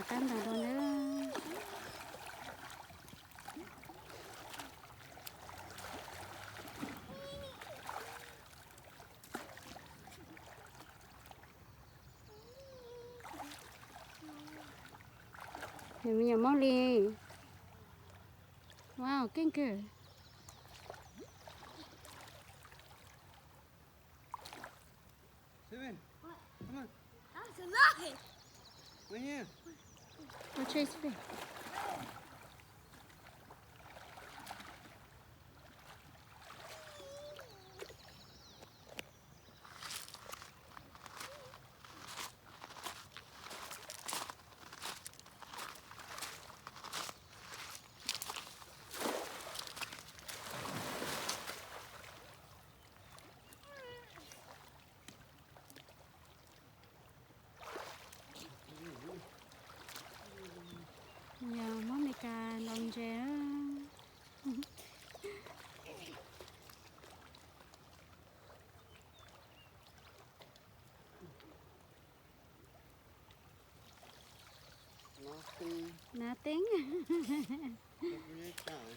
cắn vào đó nữa. Thì bây giờ món đi. Wow, kinh cơ. Seven, come on. That's alive. Right here. Go chase fish. Giờ món này cà lòng chè đó. Nothing. Nothing. Every time.